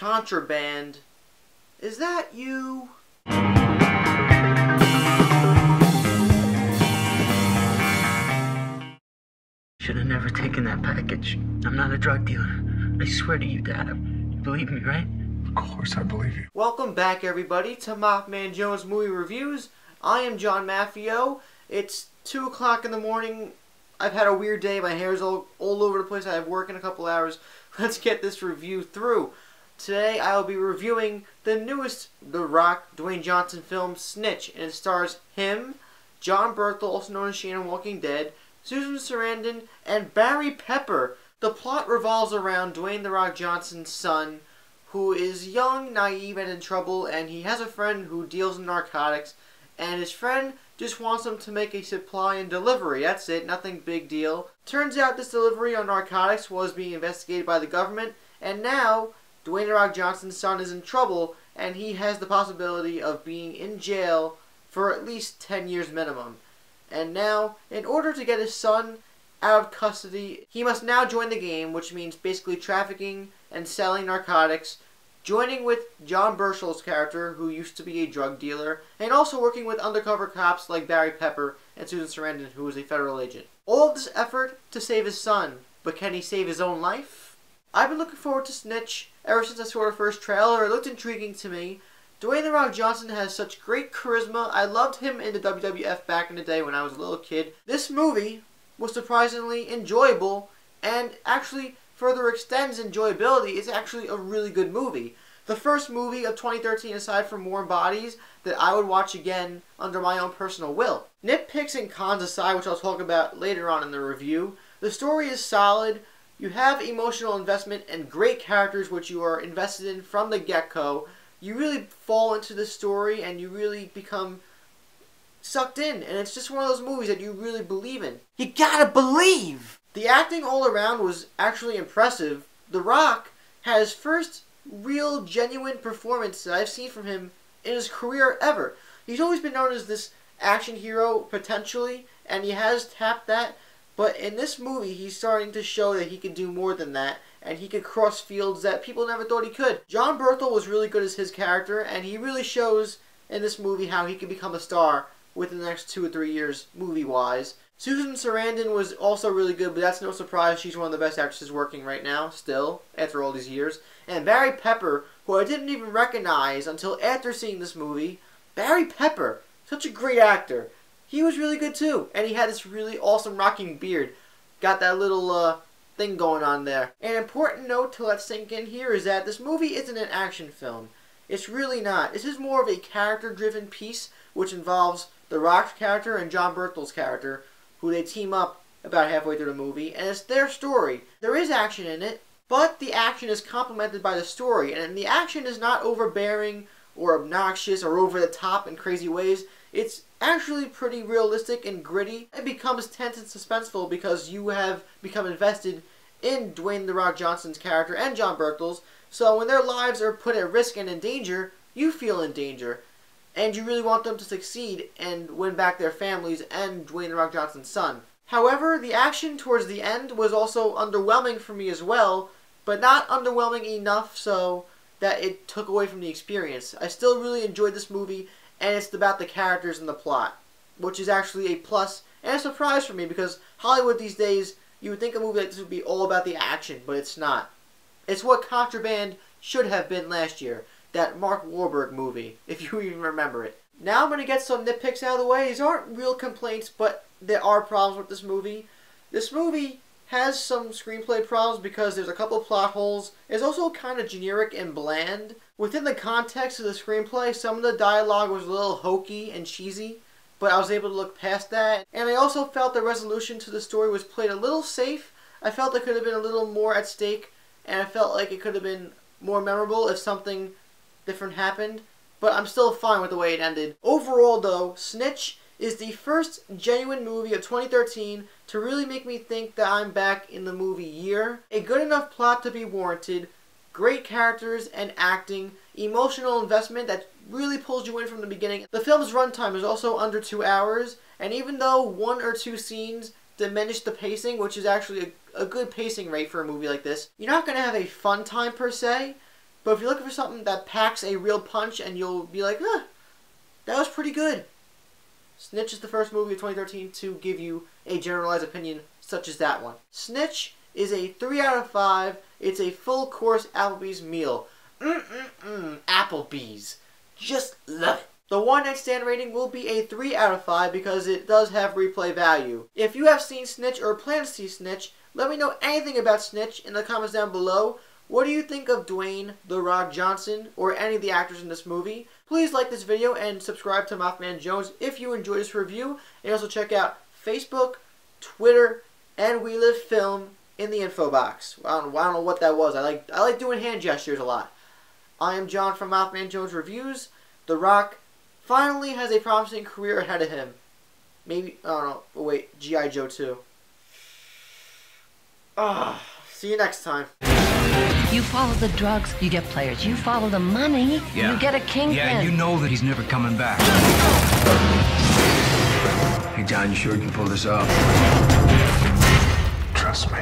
Contraband. Is that you? Should have never taken that package. I'm not a drug dealer. I swear to you, Dad. You believe me, right? Of course I believe you. Welcome back, everybody, to MaffmanJones Movie Reviews. I am John Maffio. It's 2 o'clock in the morning. I've had a weird day. My hair's all over the place. I have work in a couple hours. Let's get this review through. Today, I will be reviewing the newest The Rock, Dwayne Johnson film, Snitch. And it stars him, John Berthel, also known as Shane on Walking Dead, Susan Sarandon, and Barry Pepper. The plot revolves around Dwayne "The Rock" Johnson's son, who is young, naive, and in trouble, and he has a friend who deals in narcotics, and his friend just wants him to make a supply and delivery. That's it, nothing big deal. Turns out this delivery on narcotics was being investigated by the government, and now Dwayne "The Rock" Johnson's son is in trouble, and he has the possibility of being in jail for at least 10 years minimum. And now, in order to get his son out of custody, he must now join the game, which means basically trafficking and selling narcotics, joining with John Berthel's character, who used to be a drug dealer, and also working with undercover cops like Barry Pepper and Susan Sarandon, who is a federal agent. All of this effort to save his son, but can he save his own life? I've been looking forward to Snitch ever since I saw the first trailer. It looked intriguing to me. Dwayne "The Rock" Johnson has such great charisma. I loved him in the WWF back in the day when I was a little kid. This movie was surprisingly enjoyable and actually further extends enjoyability. It's actually a really good movie. The first movie of 2013 aside from Warm Bodies that I would watch again under my own personal will. Nitpicks and cons aside, which I'll talk about later on in the review, the story is solid. You have emotional investment and great characters which you are invested in from the get-go. You really fall into the story and you really become sucked in. And it's just one of those movies that you really believe in. You gotta believe! The acting all around was actually impressive. The Rock had his first real, genuine performance that I've seen from him in his career ever. He's always been known as this action hero, potentially, and he has tapped that. But in this movie, he's starting to show that he can do more than that, and he could cross fields that people never thought he could. John Berthel was really good as his character, and he really shows in this movie how he can become a star within the next 2 or 3 years, movie-wise. Susan Sarandon was also really good, but that's no surprise. She's one of the best actresses working right now, still, after all these years. And Barry Pepper, who I didn't even recognize until after seeing this movie. Barry Pepper, such a great actor. He was really good too, and he had this really awesome rocking beard. Got that little thing going on there. An important note to let sink in here is that this movie isn't an action film. It's really not. This is more of a character-driven piece, which involves The Rock's character and John Berthel's character, who they team up about halfway through the movie, and it's their story. There is action in it, but the action is complemented by the story, and the action is not overbearing or obnoxious or over the top in crazy ways. It's actually pretty realistic and gritty. It becomes tense and suspenseful because you have become invested in Dwayne "The Rock" Johnson's character and John Berthel's. So when their lives are put at risk and in danger, you feel in danger. And you really want them to succeed and win back their families and Dwayne "The Rock" Johnson's son. However, the action towards the end was also underwhelming for me as well, but not underwhelming enough so that it took away from the experience. I still really enjoyed this movie, and it's about the characters and the plot, which is actually a plus and a surprise for me because Hollywood these days, you would think a movie like this would be all about the action, but it's not. It's what Contraband should have been last year, that Mark Wahlberg movie, if you even remember it. Now I'm going to get some nitpicks out of the way. These aren't real complaints, but there are problems with this movie. This movie has some screenplay problems because there's a couple plot holes. It's also kind of generic and bland. Within the context of the screenplay, some of the dialogue was a little hokey and cheesy, but I was able to look past that. And I also felt the resolution to the story was played a little safe. I felt there could have been a little more at stake, and I felt like it could have been more memorable if something different happened. But I'm still fine with the way it ended. Overall, though, Snitch is the first genuine movie of 2013 to really make me think that I'm back in the movie year. A good enough plot to be warranted, great characters and acting, emotional investment that really pulls you in from the beginning. The film's runtime is also under 2 hours, and even though 1 or 2 scenes diminish the pacing, which is actually a good pacing rate for a movie like this, you're not going to have a fun time per se, But if you're looking for something that packs a real punch and you'll be like, that was pretty good, Snitch is the first movie of 2013 to give you a generalized opinion such as that one. Snitch is a 3 out of 5. It's a full course Applebee's meal. Applebee's. Just love it. The one night stand rating will be a 3 out of 5 because it does have replay value. If you have seen Snitch or plan to see Snitch, let me know anything about Snitch in the comments down below. What do you think of Dwayne "The Rock" Johnson or any of the actors in this movie? Please like this video and subscribe to MaffmanJones if you enjoyed this review. And also check out Facebook, Twitter, and We Live Film in the info box. I don't know what that was. I like doing hand gestures a lot. I am John from MaffmanJones Reviews. The Rock finally has a promising career ahead of him. Maybe, I don't know. Oh wait, G.I. Joe 2. See you next time. You follow the drugs, you get players. You follow the money, you get a kingpin. Yeah, you know that he's never coming back. Hey, John, you sure you can pull this off? Trust me.